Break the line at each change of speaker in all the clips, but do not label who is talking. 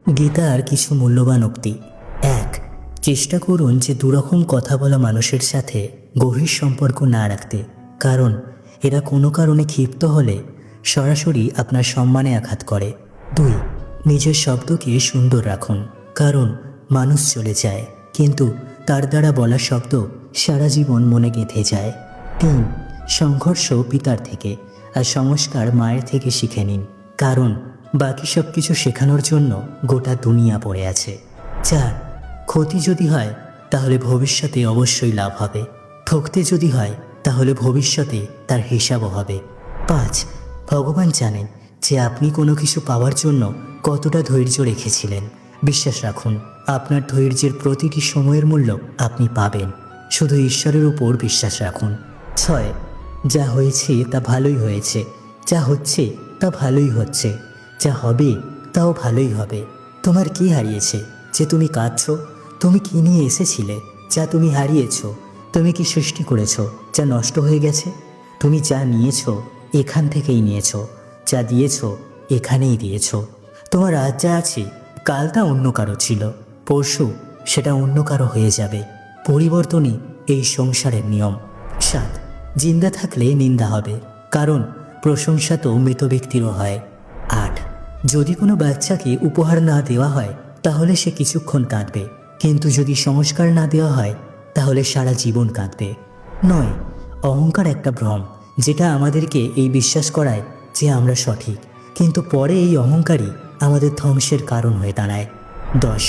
গীতার কিছু মূল্যবান উক্তি। ১. চেষ্টা করুন যে দুরকম কথা বলা মানুষের সাথে গভীর সম্পর্ক না রাখতে, কারণ এরা কোনো কারণে ক্ষিপ্ত হলে সরাসরি আপনার সম্মানে আঘাত করে। ২. নিজের শব্দকে সুন্দর রাখুন, কারণ মানুষ চলে যায় কিন্তু তার দ্বারা বলা শব্দ সারা জীবন মনে গেঁথে যায়। ৩. সংঘর্ষ পিতার থেকে আর সংস্কার মায়ের থেকে শিখে নিন, কারণ বাকি সব কিছু শেখানোর জন্য গোটা দুনিয়া পড়ে আছে। ৪. ক্ষতি যদি হয় তাহলে ভবিষ্যতে অবশ্যই লাভ হবে, ঠকতে যদি হয় তাহলে ভবিষ্যতে তার হিসাবও হবে। ৫. ভগবান জানেন যে আপনি কোনো কিছু পাওয়ার জন্য কতটা ধৈর্য রেখেছিলেন। বিশ্বাস রাখুন, আপনার ধৈর্যের প্রতিটি সময়ের মূল্য আপনি পাবেন। শুধু ঈশ্বরের উপর বিশ্বাস রাখুন। ৬. যা হয়েছে তা ভালোই হয়েছে, যা হচ্ছে তা ভালোই হচ্ছে, যা হবে তাও ভালোই হবে। তোমার কি হারিয়েছে যে তুমি কাঁদছো? তুমি কি নিয়ে এসেছিলে যা তুমি হারিয়েছ? তুমি কি সৃষ্টি করেছো যা নষ্ট হয়ে গেছে? তুমি যা নিয়েছো এখান থেকেই নিয়েছো, যা দিয়েছো এখানেই দিয়েছো। তোমার আজ যা আছে কাল তা অন্য কারো ছিল, পরশু সেটা অন্য কারো হয়ে যাবে। পরিবর্তনই এই সংসারের নিয়ম। ৭. জিন্দা থাকলে নিন্দা হবে, কারণ প্রশংসা তো মৃত ব্যক্তিরও হয়। ৮. যদি কোনো বাচ্চাকে উপহার না দেওয়া হয় তাহলে সে কিছুক্ষণ কাঁদবে, কিন্তু যদি সংস্কার না দেওয়া হয় তাহলে সারা জীবন কাঁদবে। ৯. অহংকার একটা ভ্রম, যেটা আমাদেরকে এই বিশ্বাস করায় যে আমরা সঠিক, কিন্তু পরে এই অহংকারই আমাদের ধ্বংসের কারণ হয়ে দাঁড়ায়। ১০.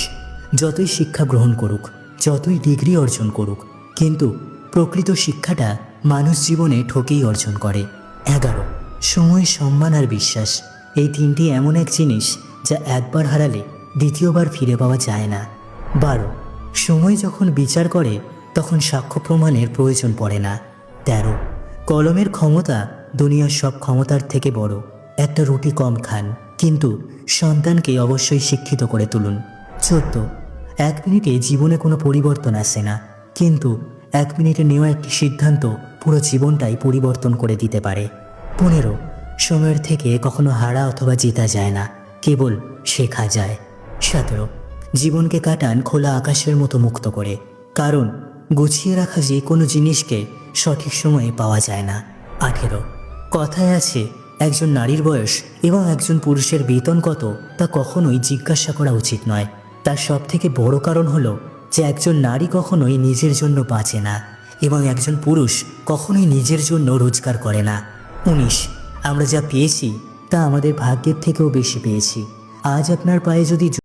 যতই শিক্ষা গ্রহণ করুক, যতই ডিগ্রি অর্জন করুক, কিন্তু প্রকৃত শিক্ষাটা মানুষ জীবনে ঠকেই অর্জন করে। ১১. সময়, সম্মান আর বিশ্বাস, এই তিনটি এমন এক জিনিস যা একবার হারালে দ্বিতীয়বার ফিরে পাওয়া যায় না। ১২. সময় যখন বিচার করে তখন সাক্ষ্য প্রমাণের প্রয়োজন পড়ে না। ১৩. কলমের ক্ষমতা দুনিয়ার সব ক্ষমতার থেকে বড়। একটা রুটি কম খান, কিন্তু সন্তানকে অবশ্যই শিক্ষিত করে তুলুন। ১৪. ১ মিনিটে জীবনে কোনো পরিবর্তন আসে না, কিন্তু ১ মিনিটে নেওয়া একটি সিদ্ধান্ত পুরো জীবনটাই পরিবর্তন করে দিতে পারে। ১৫. সময়ের থেকে কখনো হারা অথবা জেতা যায় না, কেবল শেখা যায়। ১৭. জীবনকে কাটান খোলা আকাশের মতো মুক্ত করে, কারণ গুছিয়ে রাখা যে কোনো জিনিসকে সঠিক সময়ে পাওয়া যায় না। ১৮. কথায় আছে, একজন নারীর বয়স এবং একজন পুরুষের বেতন কত তা কখনোই জিজ্ঞাসা করা উচিত নয়। তার সবথেকে বড় কারণ হলো যে একজন নারী কখনোই নিজের জন্য বাঁচে না এবং একজন পুরুষ কখনোই নিজের জন্য রোজগার করে না। ১৯. আমরা যা পেয়েছি তা আমাদের ভাগ্যের থেকেও বেশি পেয়েছি। আজ আপনার পায়ে যদি